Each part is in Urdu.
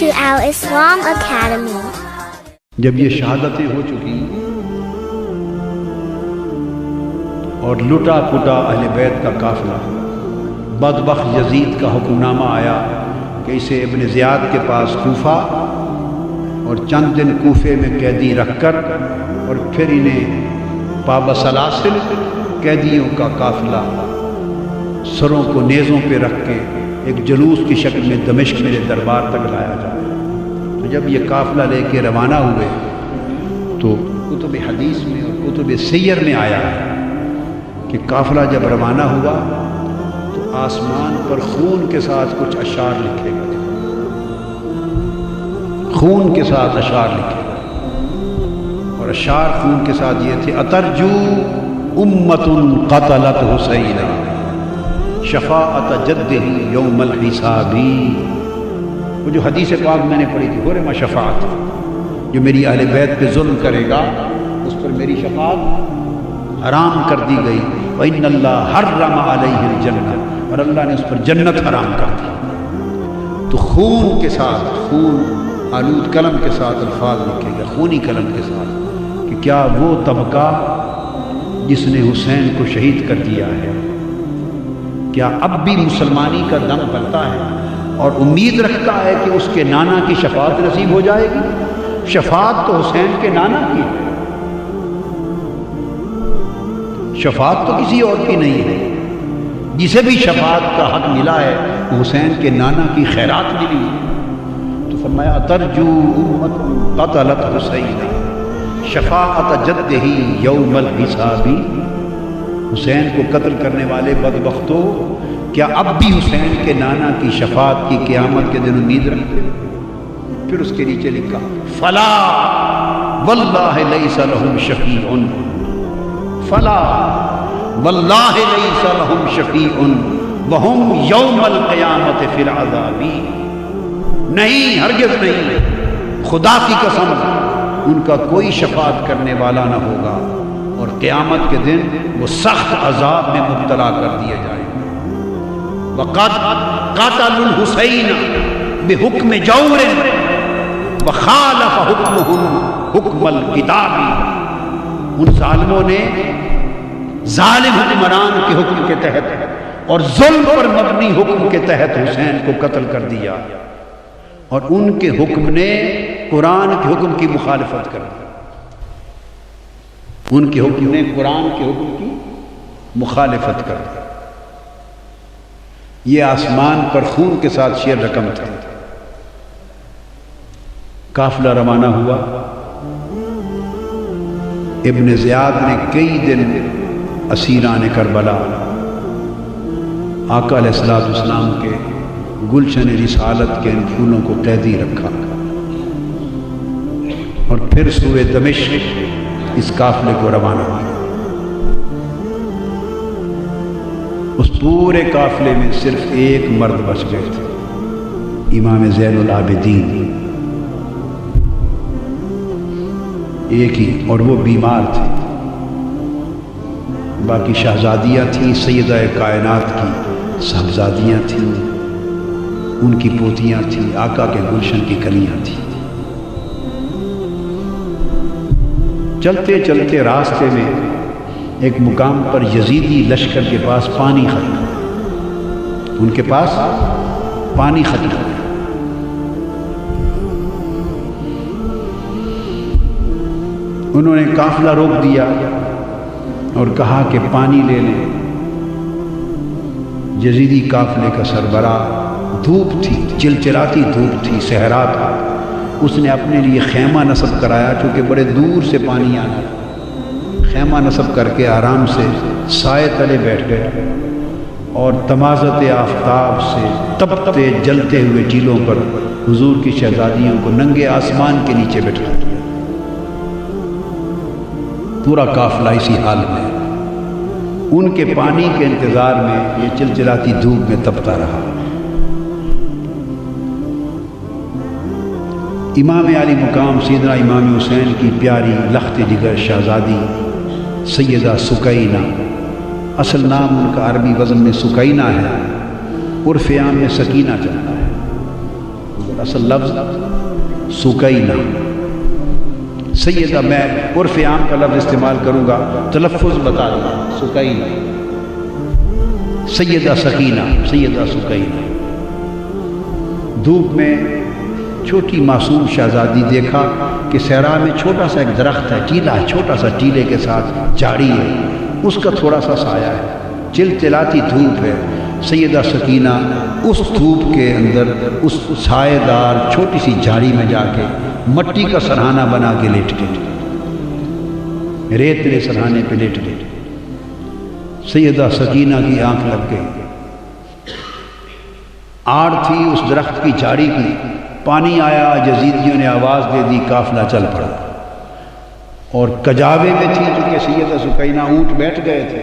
to Al Islam Academy. جب یہ شہادتیں ہو چکی اور لٹا پٹا اہل بیت کا قافلہ، بدبخت یزید کا حکم نامہ آیا کہ اسے ابن زیاد کے پاس کوفہ اور چند دن کوفے میں قیدی رکھ کر اور پھر انہیں پابسلاسل قیدیوں کا قافلہ سروں کو نیزوں پہ رکھ کے ایک جلوس کی شکل میں دمشق میرے دربار تک لایا جائے۔ تو جب یہ قافلہ لے کے روانہ ہوئے تو کتب حدیث میں اور کتب سیر میں آیا ہے کہ قافلہ جب روانہ ہوا تو آسمان پر خون کے ساتھ کچھ اشعار لکھے گئے، خون کے ساتھ اشعار لکھے گئے، اور اشعار خون کے ساتھ یہ تھے: اترجو امت قتلت حسینا شفاعت جدہ یوم الحسابی۔ وہ جو حدیث پاک میں نے پڑھی تھی، حرم شفاعت، جو میری اہل بیت پہ ظلم کرے گا اس پر میری شفاعت حرام کر دی گئی۔ وَإِنَّ اللَّهَ حَرَّمَ عَلَيْهِ الْجَنَّةَ، اور اللہ نے اس پر جنت حرام کر دی۔ تو خون کے ساتھ، خون آلود قلم کے ساتھ الفاظ لکھے گئے، خونی قلم کے ساتھ، کہ کیا وہ طبقہ جس نے حسین کو شہید کر دیا ہے کیا اب بھی مسلمانی کا دم بلتا ہے اور امید رکھتا ہے کہ اس کے نانا کی شفاعت نصیب ہو جائے گی؟ شفاعت تو حسین کے نانا کی ہے، شفاعت تو کسی اور کی نہیں ہے۔ جسے بھی شفاعت کا حق ملا ہے وہ حسین کے نانا کی خیرات ملی ہے۔ تو فرمایا: ترجو امت قتلت حسینا شفاعت جدہ یوم الحسابی۔ حسین کو قتل کرنے والے بدبختوں، کیا اب بھی حسین کے نانا کی شفاعت کی قیامت کے دن امید رکھتے؟ پھر اس کے نیچے لکھا: فلا واللہ لیس لہم شفیع، فلا واللہ لیس لہم شفیع وہم یوم القیامت فی العذاب۔ نہیں، ہرگز نہیں، خدا کی قسم ان کا کوئی شفاعت کرنے والا نہ ہوگا اور قیامت کے دن وہ سخت عذاب میں مبتلا کر دیے جائیں گے۔ وقد قتلوا الحسین بحکم جور وخالف حکمهم حکم الکتاب۔ ان ظالموں نے ظالم حکمران کے حکم کے تحت اور ظلم پر مبنی حکم کے تحت حسین کو قتل کر دیا، اور ان کے حکم نے قرآن کے حکم کی مخالفت کر دی۔ ان کے حکم نے قرآن کے حکم کی مخالفت کر دی۔ یہ آسمان پر خون کے ساتھ شعر رقم تھا۔ قافلہ روانہ ہوا، ابن زیاد نے کئی دن اسیران کربلا آقا علیہ السلام کے گلشن رسالت کے ان پھولوں کو قیدی رکھا، اور پھر سوئے دمشق اس قافلے کو روانہ کیا۔ اس پورے قافلے میں صرف ایک مرد بچ گئے تھے، امام زین العابدین، ایک ہی، اور وہ بیمار تھے۔ باقی شہزادیاں تھیں، سیدہ کائنات کی صاحبزادیاں تھیں، ان کی پوتیاں تھیں، آقا کے گلشن کی کلیاں تھیں۔ چلتے چلتے راستے میں ایک مقام پر یزیدی لشکر کے پاس پانی ختم ہوا، ان کے پاس پانی ختم ہوا۔ انہوں نے قافلہ روک دیا اور کہا کہ پانی لے لیں۔ یزیدی قافلے کا سربراہ، دھوپ تھی، چلچلاتی دھوپ تھی، صحرا تھا، اس نے اپنے لیے خیمہ نصب کرایا، چونکہ بڑے دور سے پانی آنا تھا۔ خیمہ نصب کر کے آرام سے سائے تلے بیٹھ گئے اور تمازت آفتاب سے تپتے جلتے ہوئے ٹیلوں پر حضور کی شہزادیوں کو ننگے آسمان کے نیچے بٹھا دیا۔ پورا قافلہ اسی حال میں، ان کے پانی کے انتظار میں یہ چلچلاتی دھوپ میں تپتا رہا۔ امام علی مقام سیدنا امام حسین کی پیاری لخت جگر شہزادی سیدہ سکینہ، اصل نام ان کا عربی وزن میں سکینہ ہے، عرف عام میں سکینہ چلتا ہے۔ اصل لفظ سکینہ. سیدہ میں عرف عام کا لفظ استعمال کروں گا، تلفظ بتا دوں. سکینہ، سیدہ سکینہ، سیدہ سکینہ. دھوپ میں چھوٹی معصوم شہزادی دیکھا کہ صحرا میں چھوٹا سا ایک درخت ہے، ٹیلا ہے، چھوٹا سا ٹیلے کے ساتھ جھاڑی ہے، اس کا تھوڑا سا سایہ ہے، چلچلاتی دھوپ ہے. سیدہ سکینہ اس دھوپ کے اندر اس سائے دار چھوٹی سی جھاڑی میں جا کے مٹی کا سرہانہ بنا کے لیٹ گئی، ریت لے سرہانے پہ لیٹ گئی. سیدہ سکینہ کی آنکھ لگ گئی. آڑ تھی اس درخت کی جھاڑی کی. پانی آیا، یزیدیوں نے آواز دے دی، قافلہ چل پڑا. اور کجاوے میں تھی چونکہ سیدہ سکینہ، اونٹ بیٹھ گئے تھے،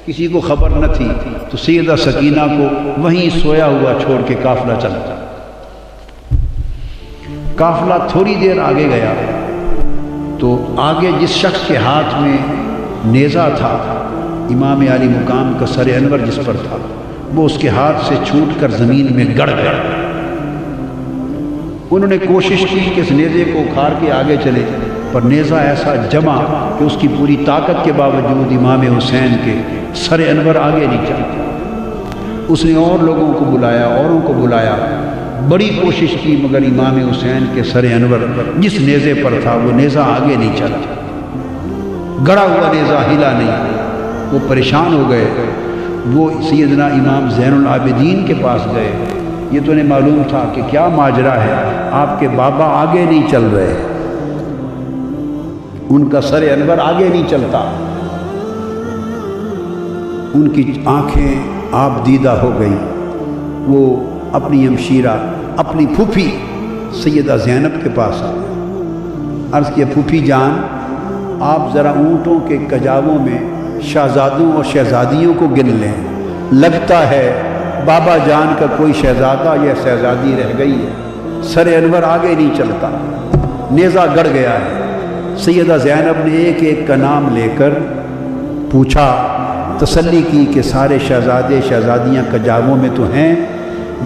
کسی کو خبر نہ تھی، تو سیدہ سکینہ کو وہیں سویا ہوا چھوڑ کے قافلہ چلا. قافلہ تھوڑی دیر آگے گیا تو آگے جس شخص کے ہاتھ میں نیزہ تھا، امام عالی مقام کا سر انور جس پر تھا، وہ اس کے ہاتھ سے چھوٹ کر زمین میں گڑ گیا. انہوں نے کوشش کی کہ اس نیزے کو اکھاڑ کے آگے چلے، پر نیزہ ایسا جمع کہ اس کی پوری طاقت کے باوجود امام حسین کے سر انور آگے نہیں چلا. اس نے اور لوگوں کو بلایا، اوروں کو بلایا، بڑی کوشش کی، مگر امام حسین کے سر انور جس نیزے پر تھا وہ نیزہ آگے نہیں چلا. گڑا ہوا نیزہ ہلا نہیں. وہ پریشان ہو گئے. وہ سیدنا امام زین العابدین کے پاس گئے. یہ تو انہیں معلوم تھا کہ کیا ماجرا ہے، آپ کے بابا آگے نہیں چل رہے، ان کا سر انور آگے نہیں چلتا. ان کی آنکھیں آپ دیدہ ہو گئیں. وہ اپنی ہمشیرہ، اپنی پھوپھی سیدہ زینب کے پاس آئے. عرض کیا، پھوپھی جان، آپ ذرا اونٹوں کے کجاووں میں شہزادوں اور شہزادیوں کو گن لیں. لگتا ہے بابا جان کا کوئی شہزادہ یا شہزادی رہ گئی ہے، سر انور آگے نہیں چلتا، نیزہ گڑ گیا ہے. سیدہ زینب نے ایک ایک کا نام لے کر پوچھا، تسلی کی کہ سارے شہزادے شہزادیاں کجاووں میں تو ہیں.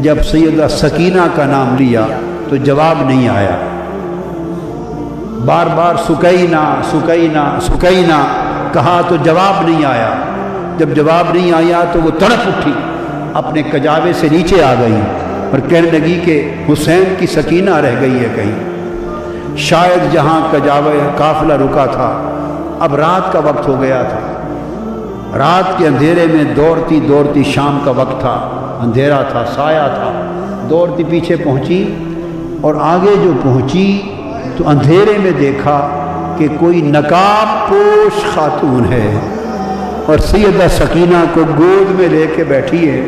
جب سیدہ سکینہ کا نام لیا تو جواب نہیں آیا. بار بار سکینہ سکینہ سکینہ کہا تو جواب نہیں آیا. جب جواب نہیں آیا تو وہ تڑپ اٹھی، اپنے کجاوے سے نیچے آ گئی اور کہنے لگی کہ حسین کی سکینہ رہ گئی ہے کہیں. شاید جہاں کجاوے قافلہ رکا تھا اب رات کا وقت ہو گیا تھا. رات کے اندھیرے میں دوڑتی دوڑتی، شام کا وقت تھا، اندھیرا تھا، سایہ تھا، دوڑتی پیچھے پہنچی. اور آگے جو پہنچی تو اندھیرے میں دیکھا کہ کوئی نقاب پوش خاتون ہے اور سیدہ سکینہ کو گود میں لے کے بیٹھی ہے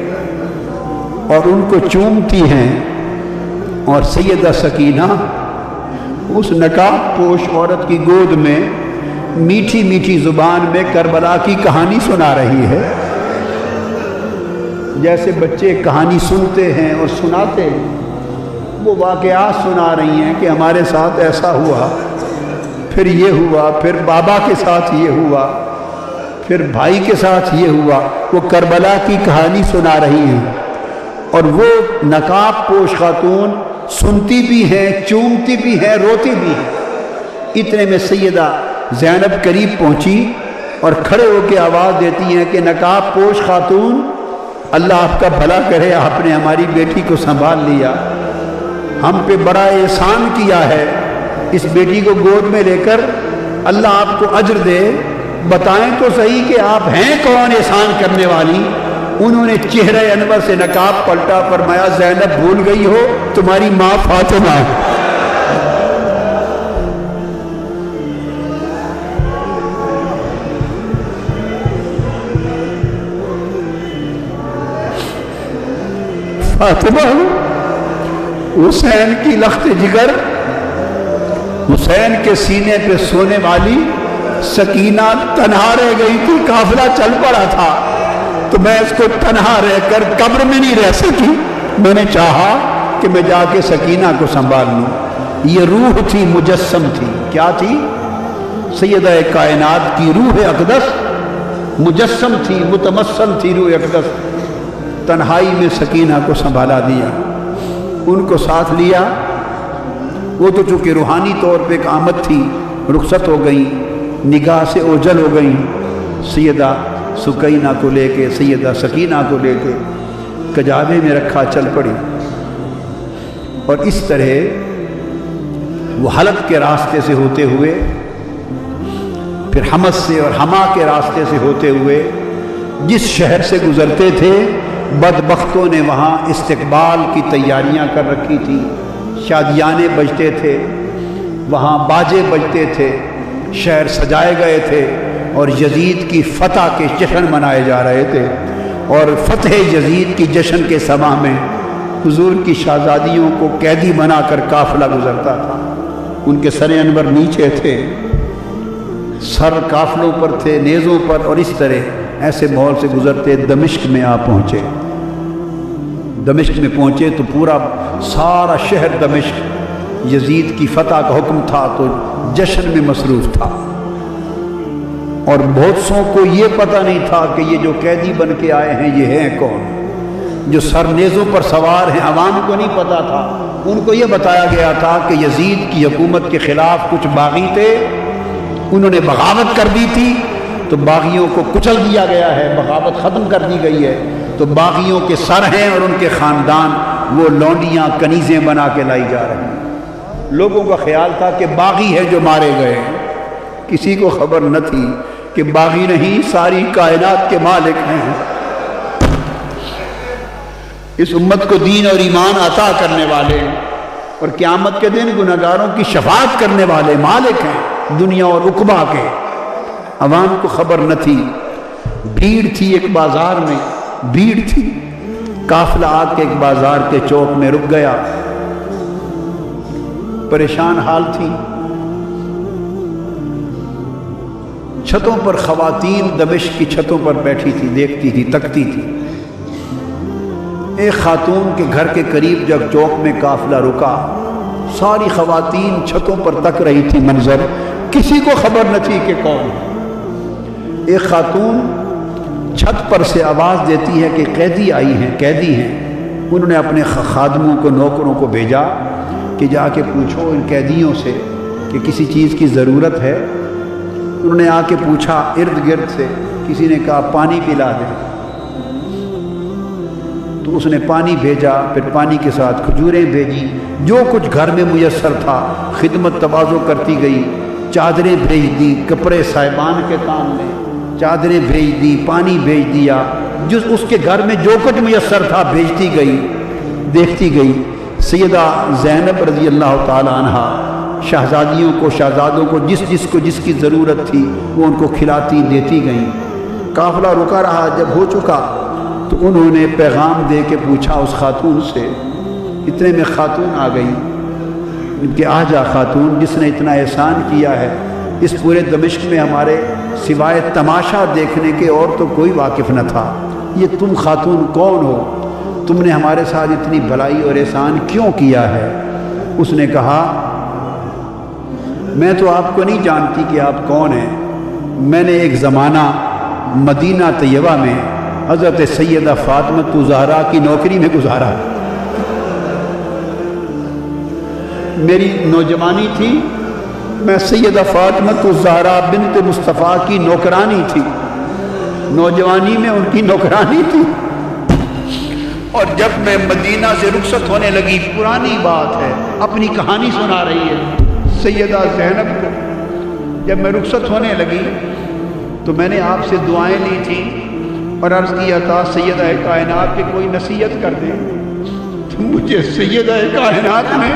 اور ان کو چومتی ہیں. اور سیدہ سکینہ اس نقاب پوش عورت کی گود میں میٹھی میٹھی زبان میں کربلا کی کہانی سنا رہی ہے. جیسے بچے کہانی سنتے ہیں اور سناتے ہیں، وہ واقعات سنا رہی ہیں کہ ہمارے ساتھ ایسا ہوا، پھر یہ ہوا، پھر بابا کے ساتھ یہ ہوا، پھر بھائی کے ساتھ یہ ہوا. وہ کربلا کی کہانی سنا رہی ہیں اور وہ نقاب پوش خاتون سنتی بھی ہیں، چومتی بھی ہیں، روتی بھی ہیں. اتنے میں سیدہ زینب قریب پہنچی اور کھڑے ہو کے آواز دیتی ہیں کہ نقاب پوش خاتون، اللہ آپ کا بھلا کرے، آپ نے ہماری بیٹی کو سنبھال لیا، ہم پہ بڑا احسان کیا ہے، اس بیٹی کو گود میں لے کر اللہ آپ کو اجر دے. بتائیں تو صحیح کہ آپ ہیں کون احسان کرنے والی. انہوں نے چہرہ انور سے نقاب پلٹا، فرمایا زینب بھول گئی ہو تمہاری ماں فاطمہ ہے. فاطمہ حسین کی لخت جگر، حسین کے سینے پہ سونے والی سکینہ تنہا رہ گئی تھی. قافلہ چل پڑا تھا تو میں اس کو تنہا رہ کر قبر میں نہیں رہ سکی. میں نے چاہا کہ میں جا کے سکینہ کو سنبھال لوں. یہ روح تھی، مجسم تھی. کیا تھی؟ سیدہ کائنات کی روح اقدس مجسم تھی، متمثل تھی روح اقدس. تنہائی میں سکینہ کو سنبھالا دیا. ان کو ساتھ لیا. وہ تو چونکہ روحانی طور پہ ایک آمد تھی، رخصت ہو گئیں، نگاہ سے اوجھل ہو گئیں. سیدہ سکینہ کو لے کے، سیدہ سکینہ کو لے کے کجاوے میں رکھا، چل پڑی. اور اس طرح وہ حلب کے راستے سے ہوتے ہوئے، پھر حمص سے اور حما کے راستے سے ہوتے ہوئے جس شہر سے گزرتے تھے، بدبختوں نے وہاں استقبال کی تیاریاں کر رکھی تھی. شادیانے بجتے تھے، وہاں باجے بجتے تھے، شہر سجائے گئے تھے، اور یزید کی فتح کے جشن منائے جا رہے تھے. اور فتح یزید کی جشن کے سما میں حضور کی شہزادیوں کو قیدی بنا کر قافلہ گزرتا تھا. ان کے سر انور نیچے تھے، سر قافلوں پر تھے، نیزوں پر، اور اس طرح ایسے ماحول سے گزرتے دمشق میں آ پہنچے. دمشق میں پہنچے تو پورا سارا شہر دمشق یزید کی فتح کا حکم تھا تو جشن میں مصروف تھا. اور بہت سو کو یہ پتہ نہیں تھا کہ یہ جو قیدی بن کے آئے ہیں یہ ہیں کون. جو سر نیزوں پر سوار ہیں عوام کو نہیں پتہ تھا. ان کو یہ بتایا گیا تھا کہ یزید کی حکومت کے خلاف کچھ باغی تھے، انہوں نے بغاوت کر دی تھی، تو باغیوں کو کچل دیا گیا ہے، بغاوت ختم کر دی گئی ہے. تو باغیوں کے سر ہیں اور ان کے خاندان وہ لونڈیاں کنیزیں بنا کے لائی جا رہی ہیں. لوگوں کا خیال تھا کہ باغی ہے جو مارے گئے. کسی کو خبر نہ تھی کہ باغی نہیں، ساری کائنات کے مالک ہیں. اس امت کو دین اور ایمان عطا کرنے والے اور قیامت کے دن گنہگاروں کی شفاعت کرنے والے مالک ہیں دنیا اور عقبا کے. عوام کو خبر نہ تھی. بھیڑ تھی ایک بازار میں، بھیڑ تھی. قافلہ آ کے ایک بازار کے چوک میں رک گیا. پریشان حال تھی. چھتوں پر خواتین دمشق کی چھتوں پر بیٹھی تھی، دیکھتی تھی، تکتی تھی. ایک خاتون کے گھر کے قریب جب چوک میں قافلہ رکا، ساری خواتین چھتوں پر تک رہی تھی منظر. کسی کو خبر نہ تھی کہ کون. ایک خاتون چھت پر سے آواز دیتی ہے کہ قیدی آئی ہیں، قیدی ہیں. انہوں نے اپنے خادموں کو، نوکروں کو بھیجا کہ جا کے پوچھو ان قیدیوں سے کہ کسی چیز کی ضرورت ہے. انہوں نے آ کے پوچھا ارد گرد سے، کسی نے کہا پانی پلا دیں. تو اس نے پانی بھیجا، پھر پانی کے ساتھ کھجوریں بھیجی. جو کچھ گھر میں میسر تھا خدمت تواضع کرتی گئی. چادریں بھیج دی، کپڑے صاحبان کے کام میں، چادریں بھیج دی، پانی بھیج دیا. جس اس کے گھر میں جو کچھ میسر تھا بھیجتی گئی، دیکھتی گئی. سیدہ زینب رضی اللہ تعالی عنہ شہزادیوں کو، شہزادوں کو جس کی ضرورت تھی وہ ان کو کھلاتی دیتی گئیں. قافلہ رکا رہا. جب ہو چکا تو انہوں نے پیغام دے کے پوچھا اس خاتون سے. اتنے میں خاتون آ گئی کہ آ جا خاتون، جس نے اتنا احسان کیا ہے اس پورے دمشق میں ہمارے سوائے تماشا دیکھنے کے اور تو کوئی واقف نہ تھا. یہ تم خاتون کون ہو؟ تم نے ہمارے ساتھ اتنی بھلائی اور احسان کیوں کیا ہے؟ اس نے کہا میں تو آپ کو نہیں جانتی کہ آپ کون ہیں. میں نے ایک زمانہ مدینہ طیبہ میں حضرت سیدہ فاطمہ الزہرا کی نوکری میں گزارا. میری نوجوانی تھی، میں سیدہ فاطمہ الزہرا بنت مصطفیٰ کی نوکرانی تھی. نوجوانی میں ان کی نوکرانی تھی. اور جب میں مدینہ سے رخصت ہونے لگی، پرانی بات ہے، اپنی کہانی سنا رہی ہے سیدہ زینب کو. جب میں رخصت ہونے لگی تو میں نے آپ سے دعائیں لی تھیں اور عرض کیا تھا سیدہ کائنات کی کوئی نصیحت کر دیں. تو مجھے سیدہ کائنات نے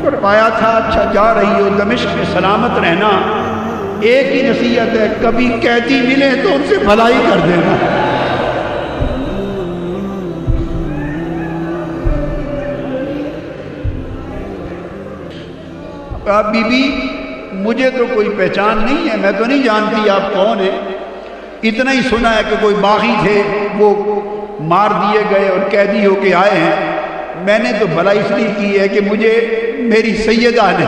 فرمایا تھا اچھا جا رہی ہو دمشق میں سلامت رہنا، ایک ہی نصیحت ہے، کبھی قیدی ملے تو ان سے بھلائی کر دینا. آپ بی بی مجھے تو کوئی پہچان نہیں ہے، میں تو نہیں جانتی آپ کون ہیں. اتنا ہی سنا ہے کہ کوئی باغی تھے وہ مار دیے گئے اور قیدی ہو کے آئے ہیں. میں نے تو بھلائی اس لیے کی ہے کہ مجھے میری سیدہ نے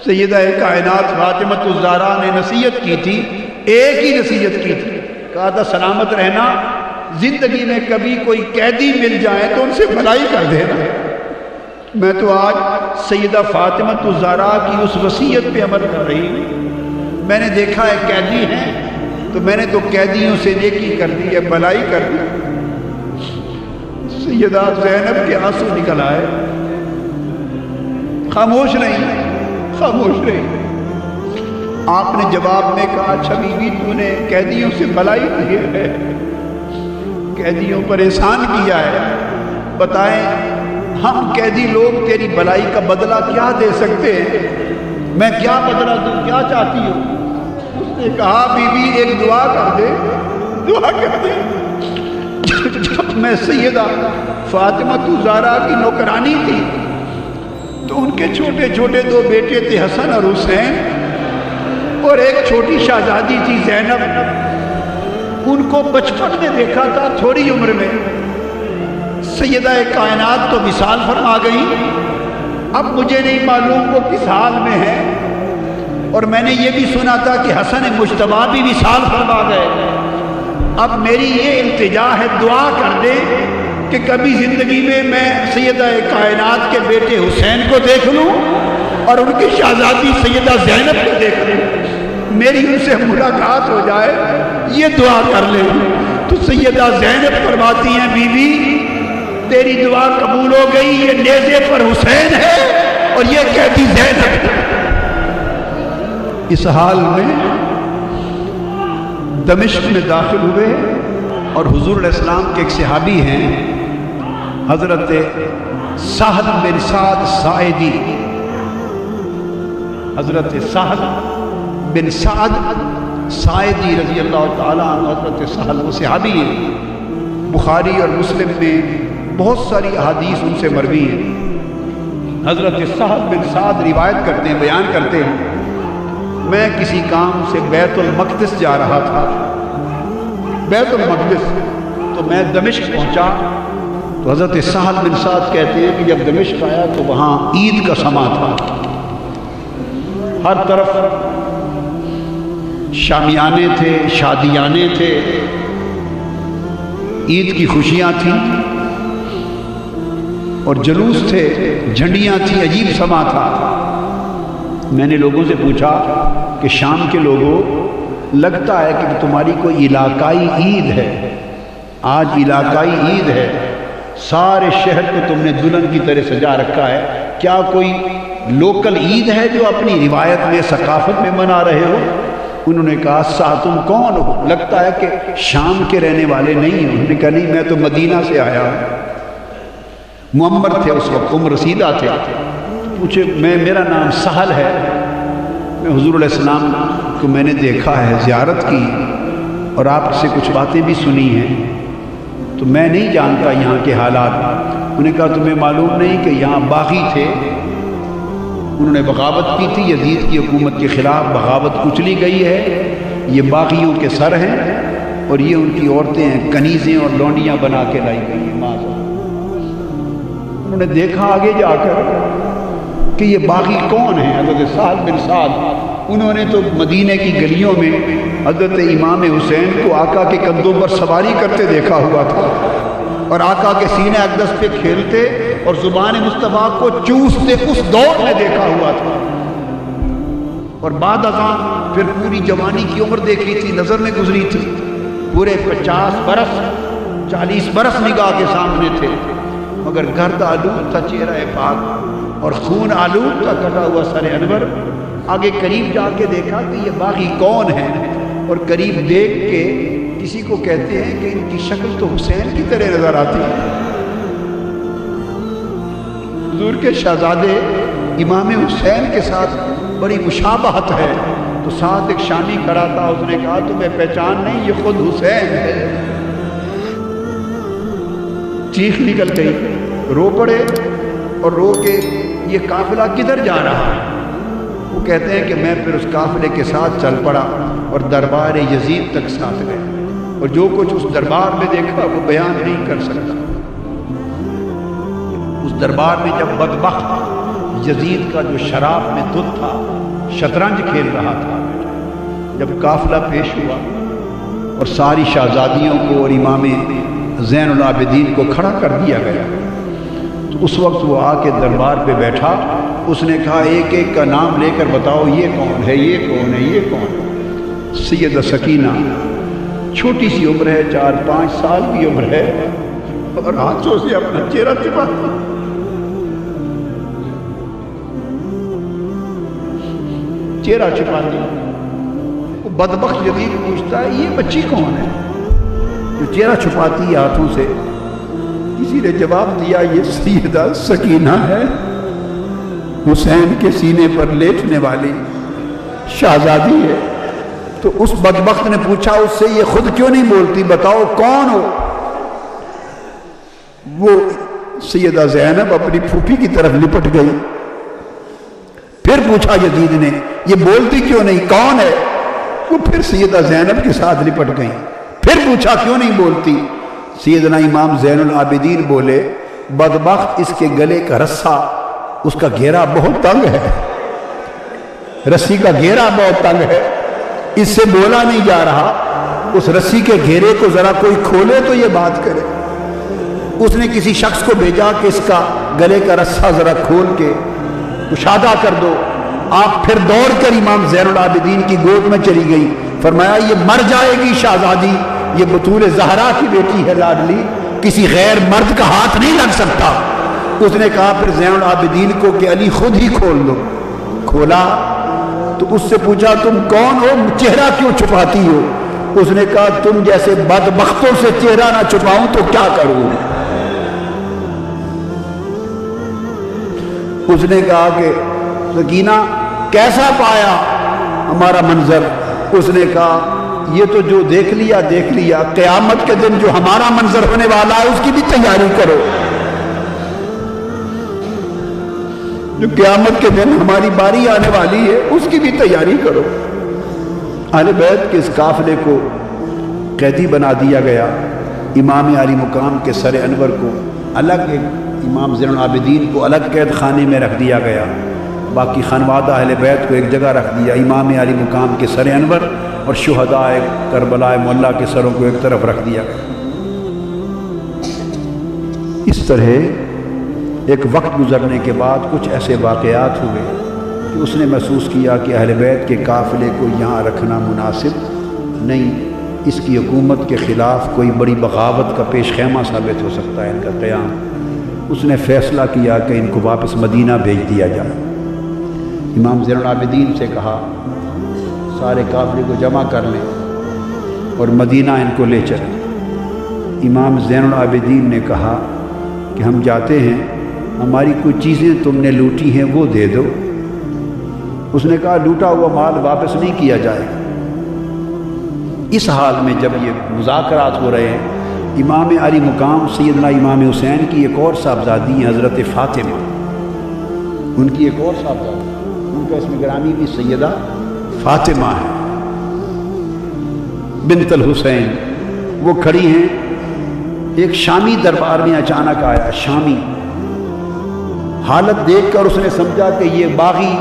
سیدہ کائنات فاطمہ الزہرا نے نصیحت کی تھی، ایک ہی نصیحت کی تھی. کہا تھا سلامت رہنا، زندگی میں کبھی کوئی قیدی مل جائے تو ان سے بھلائی کر دینا۔ میں تو آج سیدہ فاطمہ الزہرا کی اس وصیت پہ عمل کر رہی ہوں۔ میں نے دیکھا ہے قیدی ہیں تو میں نے تو قیدیوں سے نیکی کر دی ہے، بھلائی کر دی۔ سیدہ زینب کے آنسو نکل آئے، خاموش نہیں، خاموش نہیں۔ آپ نے جواب میں کہا اچھا بیوی تو نے قیدیوں سے بھلائی کی ہے، قیدیوں پر احسان کیا ہے، بتائیں ہم قیدی لوگ تیری بھلائی کا بدلہ کیا دے سکتے ہیں؟ میں کیا بدلہ دوں، کیا چاہتی ہوں؟ اس نے کہا بیوی ایک دعا کر دے، دعا کر دے۔ جب میں سیدہ فاطمہ الزہرا کی نوکرانی تھی تو ان کے چھوٹے چھوٹے دو بیٹے تھے، حسن اور حسین، اور ایک چھوٹی شہزادی تھی زینب۔ ان کو بچپن میں دیکھا تھا، تھوڑی عمر میں سیدہ کائنات تو وصال فرما گئی، اب مجھے نہیں معلوم وہ کس حال میں ہے، اور میں نے یہ بھی سنا تھا کہ حسن مجتبیٰ بھی وصال فرما گئے۔ اب میری یہ التجا ہے، دعا کر دے کہ کبھی زندگی میں سیدہ کائنات کے بیٹے حسین کو دیکھ لوں اور ان کی شہزادی سیدہ زینب کو دیکھ لوں، میری ان سے ملاقات ہو جائے، یہ دعا کر لے۔ تو سیدہ زینب فرماتی ہیں بیوی تیری دعا قبول ہو گئی، یہ نیزے پر حسین ہے اور یہ قیدی زینب ہے۔ اس حال میں دمشق میں داخل ہوئے اور حضور علیہ السلام کے ایک صحابی ہیں حضرت سہل بن سعد ساعدی، حضرت سہل بن سعد ساعدی رضی اللہ تعالیٰ عنہ، حضرت سہل وہ صحابی ہیں، بخاری اور مسلم میں بہت ساری احادیث ان سے مروی ہیں۔ حضرت سہل بن سعد روایت کرتے ہیں، بیان کرتے ہیں میں کسی کام سے بیت المقدس جا رہا تھا، بیت المقدس، تو میں دمشق پہنچا تو حضرت سہل بن سعد کہتے ہیں کہ جب دمشق آیا تو وہاں عید کا سما تھا، ہر طرف شامیانے تھے، شادیانے تھے، عید کی خوشیاں تھیں اور جلوس تھے، جھنڈیاں تھیں، عجیب سما تھا۔ میں نے لوگوں سے پوچھا کہ شام کے لوگوں لگتا ہے کہ تمہاری کوئی علاقائی عید ہے، آج علاقائی عید ہے، سارے شہر کو تم نے دلہن کی طرح سجا رکھا ہے، کیا کوئی لوکل عید ہے جو اپنی روایت میں ثقافت میں منا رہے ہو؟ انہوں نے کہا تم کون ہو؟ لگتا ہے کہ شام کے رہنے والے نہیں ہیں۔ انہوں نے کہا نہیں، میں تو مدینہ سے آیا ہوں۔ معمر تھے اس وقت، عمر رسیدہ تھے۔ پوچھے میرا نام سہل ہے، میں حضور علیہ السلام کو میں نے دیکھا ہے، زیارت کی اور آپ سے کچھ باتیں بھی سنی ہیں، تو میں نہیں جانتا یہاں کے حالات۔ انہوں نے کہا تمہیں معلوم نہیں کہ یہاں باغی تھے، انہوں نے بغاوت کی تھی، یزید کی حکومت کے خلاف بغاوت کچلی گئی ہے، یہ باغیوں کے سر ہیں اور یہ ان کی عورتیں ہیں، کنیزیں اور لونڈیاں بنا کے لائی گئی ہیں۔ انہوں نے دیکھا آگے جا کر کہ یہ باغی کون ہیں، حضرت سہل بن سعد۔ انہوں نے تو مدینہ کی گلیوں میں حضرت امام حسین کو آقا کے کندھوں پر سواری کرتے دیکھا ہوا تھا اور آقا کے سینہ اقدس پہ کھیلتے اور زبان مصطفیٰ کو چوستے، اس دور میں دیکھا ہوا تھا۔ اور بعد ازاں پھر پوری جوانی کی عمر دیکھی تھی، نظر میں گزری تھی، پورے 50 برس 40 برس نگاہ کے سامنے تھے، مگر گرد آلود تھا چہرہ پاک اور خون آلود تھا کٹا ہوا سر انور۔ آگے قریب جا کے دیکھا کہ یہ باغی کون ہیں، اور قریب دیکھ کے کسی کو کہتے ہیں کہ ان کی شکل تو حسین کی طرح نظر آتی ہے۔ حضور کے شہزادے امام حسین کے ساتھ بڑی مشابہت ہے، تو ساتھ ایک شامی کھڑا تھا، اس نے کہا تمہیں پہچان نہیں، یہ خود حسین ہے۔ چیخ نکل گئی، رو پڑے اور رو کے یہ قافلہ کدھر جا رہا ہے؟ وہ کہتے ہیں کہ میں پھر اس قافلے کے ساتھ چل پڑا اور دربار یزید تک ساتھ گئے، اور جو کچھ اس دربار میں دیکھا وہ بیان نہیں کر سکتا۔ اس دربار میں جب بدبخت یزید کا جو شراب میں دھت تھا، شطرنج کھیل رہا تھا، جب قافلہ پیش ہوا اور ساری شہزادیوں کو اور امام زین العابدین کو کھڑا کر دیا گیا۔ تو اس وقت وہ آ کے دربار پہ بیٹھا، اس نے کہا ایک ایک کا نام لے کر بتاؤ، یہ کون ہے، یہ کون ہے، یہ کون ہے؟ سیدہ سکینہ چھوٹی سی عمر ہے، 4-5 سال کی عمر ہے، اور ہاتھوں سے اپنا چہرہ چھپا، چہرہ چھپا دیا۔ وہ بدبخت یزید پوچھتا ہے یہ بچی کون ہے جو چہرہ چھپاتی ہے ہاتھوں سے؟ کسی نے جواب دیا یہ سیدہ سکینہ ہے، حسین کے سینے پر لیٹنے والی شہزادی ہے۔ تو اس بدبخت نے پوچھا اس سے یہ خود کیوں نہیں بولتی، بتاؤ کون ہو؟ وہ سیدہ زینب اپنی پھوپھی کی طرف لپٹ گئی۔ پھر پوچھا یزید نے یہ بولتی کیوں نہیں، کون ہے؟ وہ پھر سیدہ زینب کے ساتھ لپٹ گئی۔ پھر پوچھا کیوں نہیں بولتی؟ سیدنا امام زین العابدین بولے بدبخت اس کے گلے کا رسہ، اس کا گھیرا بہت تنگ ہے، رسی کا گھیرا بہت تنگ ہے، اس سے بولا نہیں جا رہا، اس رسی کے گھیرے کو ذرا کوئی کھولے تو یہ بات کرے۔ اس نے کسی شخص کو بھیجا کہ اس کا گلے کا رسہ ذرا کھول کے کشادہ کر دو۔ آپ پھر دوڑ کر امام زین العابدین کی گود میں چلی گئی، فرمایا یہ مر جائے گی شہزادی، یہ بطول زہرا کی بیٹی ہے لاڈلی، کسی غیر مرد کا ہاتھ نہیں لگ سکتا۔ اس نے کہا پھر زین العابدین کو کہ علی خود ہی کھول دو۔ کھولا تو اس سے پوچھا تم کون ہو، چہرہ کیوں چھپاتی ہو؟ اس نے کہا تم جیسے بدبختوں سے چہرہ نہ چھپاؤں تو کیا کروں؟ اس نے کہا کہ سکینہ کیسا پایا ہمارا منظر؟ اس نے کہا یہ تو جو دیکھ لیا دیکھ لیا، قیامت کے دن جو ہمارا منظر ہونے والا ہے اس کی بھی تیاری کرو، جو قیامت کے دن ہماری باری آنے والی ہے اس کی بھی تیاری کرو۔ اہل بیت کے اس قافلے کو قیدی بنا دیا گیا، امام علی مقام کے سر انور کو الگ، امام زین العابدین کو الگ قید خانے میں رکھ دیا گیا، باقی خانوادہ اہل بیت کو ایک جگہ رکھ دیا، امام علی مقام کے سر انور اور شہداء کربلا معلیٰ کے سروں کو ایک طرف رکھ دیا گیا۔ اس طرح ایک وقت گزرنے کے بعد کچھ ایسے واقعات ہوئے کہ اس نے محسوس کیا کہ اہل بیت کے قافلے کو یہاں رکھنا مناسب نہیں، اس کی حکومت کے خلاف کوئی بڑی بغاوت کا پیش خیمہ ثابت ہو سکتا ہے ان کا قیام۔ اس نے فیصلہ کیا کہ ان کو واپس مدینہ بھیج دیا جائے۔ امام زین العابدین سے کہا سارے قافلے کو جمع کر لیں اور مدینہ ان کو لے چلیں۔ امام زین العابدین نے کہا کہ ہم جاتے ہیں، ہماری کوئی چیزیں تم نے لوٹی ہیں وہ دے دو۔ اس نے کہا لوٹا ہوا مال واپس نہیں کیا جائے گا۔ اس حال میں جب یہ مذاکرات ہو رہے ہیں، امام علی مقام سیدنا امام حسین کی ایک اور صاحبزادی ہیں حضرت فاطمہ، ان کی ایک اور صاحبزادی، ان کا اسم گرامی بھی سیدہ فاطمہ ہے بنت الحسین، وہ کھڑی ہیں۔ ایک شامی دربار میں اچانک آیا، شامی، حالت دیکھ کر اس نے سمجھا کہ یہ باغی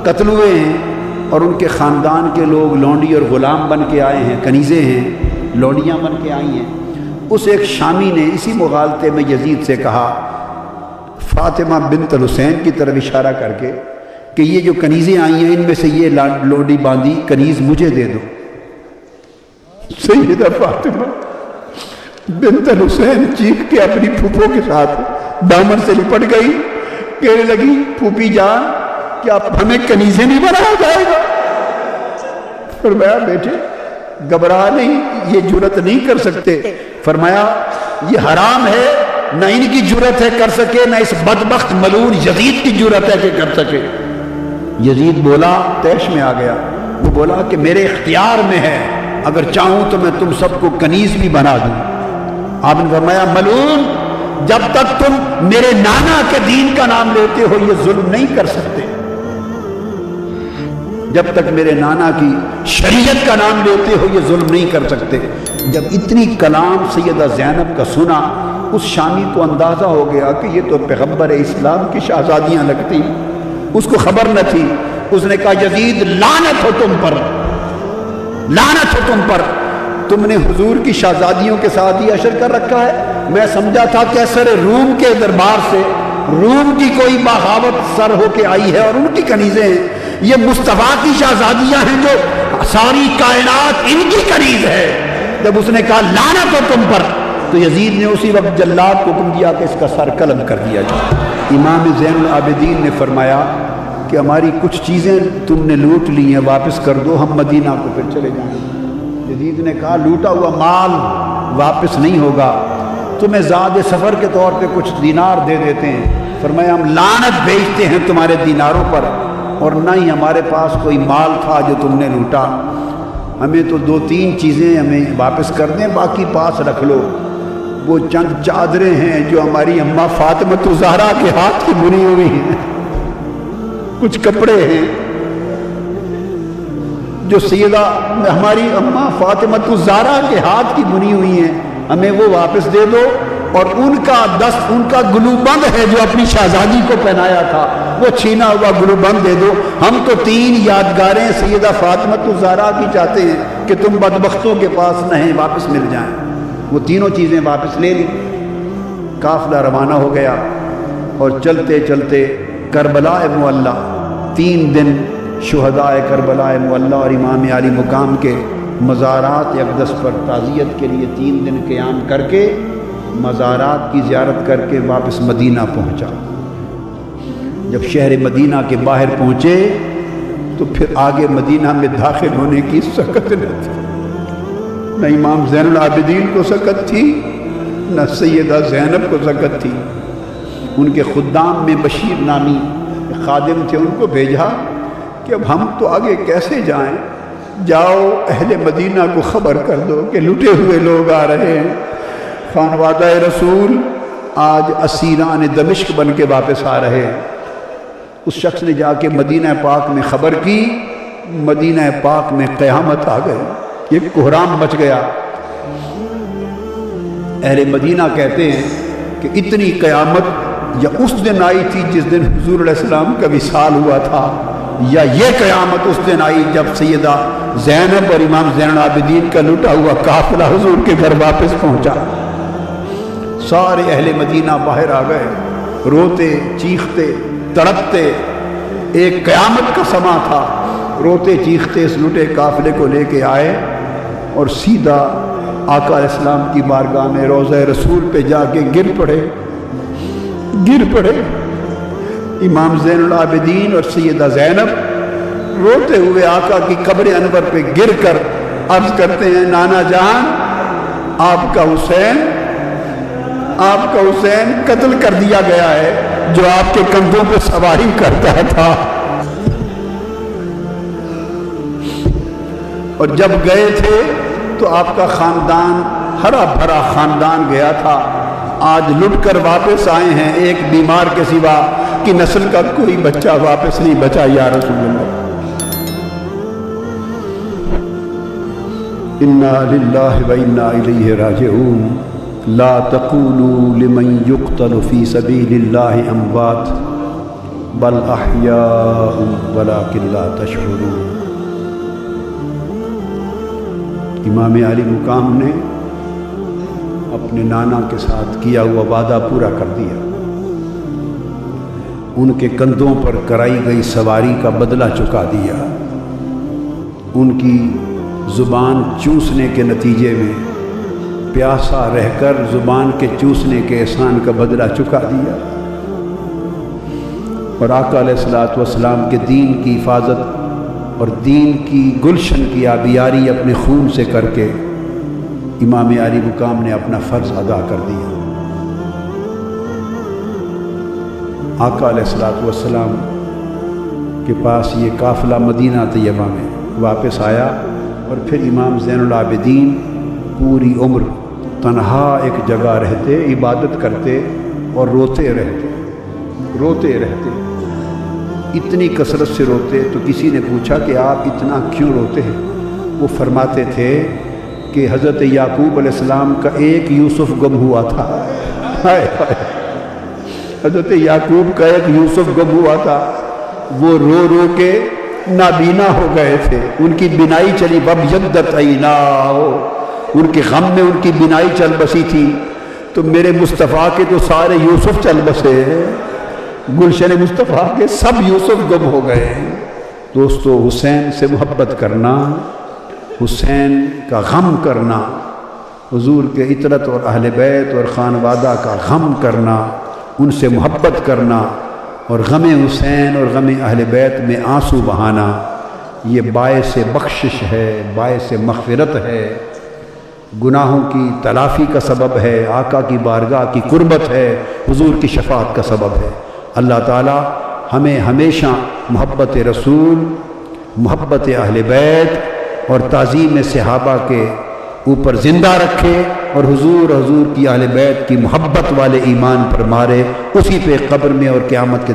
قتل ہوئے ہیں اور ان کے خاندان کے لوگ لونڈی اور غلام بن کے آئے ہیں، کنیزیں ہیں، لونڈیاں بن کے آئی ہیں۔ اس ایک شامی نے اسی مغالطے میں یزید سے کہا فاطمہ بنت الحسین کی طرف اشارہ کر کے کہ یہ جو کنیزیں آئی ہیں ان میں سے یہ لونڈی باندھی کنیز مجھے دے دو۔ سیدہ فاطمہ بنت الحسین چیخ کے اپنی پھوپھوں کے ساتھ دامن سے لپٹ گئی، کہنے لگی پھوپھی جان کیا ہمیں کنیزیں نہیں بنایا جائے گا؟ فرمایا بیٹے گھبرا نہیں، یہ جرت نہیں کر سکتے۔ فرمایا یہ حرام ہے، نہ ان کی جرت ہے کر سکے، نہ اس بدبخت ملعون یزید کی جرت ہے کہ کر سکے۔ یزید بولا، طیش میں آ گیا، وہ بولا کہ میرے اختیار میں ہے، اگر چاہوں تو میں تم سب کو کنیز بھی بنا دوں۔ آپ نے فرمایا ملعون، جب تک تم میرے نانا کے دین کا نام لیتے ہو یہ ظلم نہیں کر سکتے، جب تک میرے نانا کی شریعت کا نام لیتے ہو یہ ظلم نہیں کر سکتے۔ جب اتنی کلام سیدہ زینب کا سنا، اس شامی کو اندازہ ہو گیا کہ یہ تو پیغمبر اسلام کی شہزادیاں لگتی، اس کو خبر نہ تھی۔ اس نے کہا یزید لعنت ہو تم پر، لعنت ہو تم پر، تم نے حضور کی شہزادیوں کے ساتھ ہی عشر کر رکھا ہے؟ میں سمجھا تھا کیسر روم کے دربار سے روم کی کوئی بغاوت سر ہو کے آئی ہے اور ان کی کنیزیں ہیں، یہ مصطفیٰ کی شہزادیاں ہیں جو ساری کائنات ان کی کنیز ہے۔ جب اس نے کہا لعنت ہو تم پر، تو یزید نے اسی وقت جلاد کو حکم دیا کہ اس کا سر قلم کر دیا جائے۔ امام زین العابدین نے فرمایا کہ ہماری کچھ چیزیں تم نے لوٹ لی ہیں، واپس کر دو، ہم مدینہ کو پھر چلے جائیں گے۔ یزید نے کہا لوٹا ہوا مال واپس نہیں ہوگا، تمہیں زاد سفر کے طور پہ کچھ دینار دے دیتے ہیں۔ فرمایا ہم لعنت بھیجتے ہیں تمہارے دیناروں پر، اور نہ ہی ہمارے پاس کوئی مال تھا جو تم نے لوٹا، ہمیں تو 2-3 چیزیں ہمیں واپس کر دیں، باقی پاس رکھ لو۔ وہ چند چادریں ہیں جو ہماری اماں فاطمہ الزہرا کے ہاتھ کی بنی ہوئی ہیں، کچھ کپڑے ہیں جو سیدہ ہماری اماں فاطمہ الزہرا کے ہاتھ کی بنی ہوئی ہیں، ہمیں وہ واپس دے دو، اور ان کا دست، ان کا گلوبند ہے جو اپنی شہزادی کو پہنایا تھا، وہ چھینا ہوا گلوبند دے دو۔ ہم تو 3 یادگاریں سیدہ فاطمہ الزہرا کی چاہتے ہیں کہ تم بدبختوں کے پاس نہیں، واپس مل جائیں۔ وہ تینوں چیزیں واپس لے لی۔ قافلہ روانہ ہو گیا اور چلتے چلتے کربلا معلی، 3 دن شہداء کربلا معلی اور امام علی مقام کے مزارات اقدس پر تعزیت کے لیے 3 دن قیام کر کے مزارات کی زیارت کر کے واپس مدینہ پہنچا۔ جب شہر مدینہ کے باہر پہنچے تو پھر آگے مدینہ میں داخل ہونے کی سکت نہ تھی، نہ امام زین العابدین کو سکت تھی، نہ سیدہ زینب کو سکت تھی۔ ان کے خدام میں بشیر نامی خادم تھے، ان کو بھیجا کہ اب ہم تو آگے کیسے جائیں، جاؤ اہل مدینہ کو خبر کر دو کہ لٹے ہوئے لوگ آ رہے ہیں، خانوادہ رسول آج اسیران دمشق بن کے واپس آ رہے ہیں۔ اس شخص نے جا کے مدینہ پاک میں خبر کی، مدینہ پاک میں قیامت آ گئی، یہ کوہرام مچ گیا۔ اہل مدینہ کہتے ہیں کہ اتنی قیامت یا اس دن آئی تھی جس دن حضور علیہ السلام کا وصال ہوا تھا، یا یہ قیامت اس دن آئی جب سیدہ زینب اور امام زین العابدین کا لٹا ہوا قافلہ حضور کے گھر واپس پہنچا۔ سارے اہل مدینہ باہر آ گئے، روتے چیختے تڑپتے، ایک قیامت کا سما تھا، روتے چیختے اس لٹے قافلے کو لے کے آئے اور سیدھا آقا علیہ السلام کی بارگاہ میں روضہ رسول پہ جا کے گر پڑے۔ امام زین العابدین اور سیدہ زینب روتے ہوئے آقا کی قبر انور پہ گر کر عرض کرتے ہیں نانا جان، آپ کا حسین قتل کر دیا گیا ہے جو آپ کے کندھوں پہ سواری کرتا تھا۔ اور جب گئے تھے تو آپ کا خاندان ہرا بھرا خاندان گیا تھا، آج لٹ کر واپس آئے ہیں، ایک بیمار کے سوا کی نسل کا کوئی بچہ واپس نہیں بچا یا رسول اللہ۔ انا للہ و انا الیہ راجعون لا تقولوا لمن يقتل في سبيل الله اموات بل احیاء ولكن لا تشعرون۔ امام علی مقام نے اپنے نانا کے ساتھ کیا ہوا وعدہ پورا کر دیا، ان کے کندھوں پر کرائی گئی سواری کا بدلہ چکا دیا، ان کی زبان چوسنے کے نتیجے میں پیاسا رہ کر زبان کے چوسنے کے احسان کا بدلہ چکا دیا، اور آقا علیہ الصلوۃ والسلام کے دین کی حفاظت اور دین کی گلشن کی آبیاری اپنے خون سے کر کے امام علی مقام نے اپنا فرض ادا کر دیا۔ آقا علیہ الصلوۃ والسلام کے پاس یہ قافلہ مدینہ طیبہ میں واپس آیا، اور پھر امام زین العابدین پوری عمر تنہا ایک جگہ رہتے، عبادت کرتے اور روتے رہتے، اتنی کثرت سے روتے۔ تو کسی نے پوچھا کہ آپ اتنا کیوں روتے ہیں؟ وہ فرماتے تھے کہ حضرت یعقوب علیہ السلام کا ایک یوسف گم ہوا تھا، حضرت یعقوب کا ایک یوسف گم ہوا تھا، وہ رو رو کے نابینا ہو گئے تھے، ان کی بینائی چلی، وَابْيَضَّتْ عَيْنَاهُ، ان کے غم میں ان کی بینائی چل بسی تھی، تو میرے مصطفیٰ کے تو سارے یوسف چل بسے، گلشن مصطفیٰ کے سب یوسف گم ہو گئے۔ دوستو، حسین سے محبت کرنا، حسین کا غم کرنا، حضور کے عطرت اور اہل بیت اور خانوادہ کا غم کرنا، ان سے محبت کرنا اور غم حسین اور غم اہل بیت میں آنسو بہانا، یہ باعث بخشش ہے، باعث مغفرت ہے، گناہوں کی تلافی کا سبب ہے، آقا کی بارگاہ کی قربت ہے، حضور کی شفاعت کا سبب ہے۔ اللہ تعالی ہمیں ہمیشہ محبت رسول، محبت اہل بیت اور تعظیم صحابہ کے اوپر زندہ رکھے، اور حضور کی اہل بیت کی محبت والے ایمان پر مارے، اسی پہ قبر میں اور قیامت کے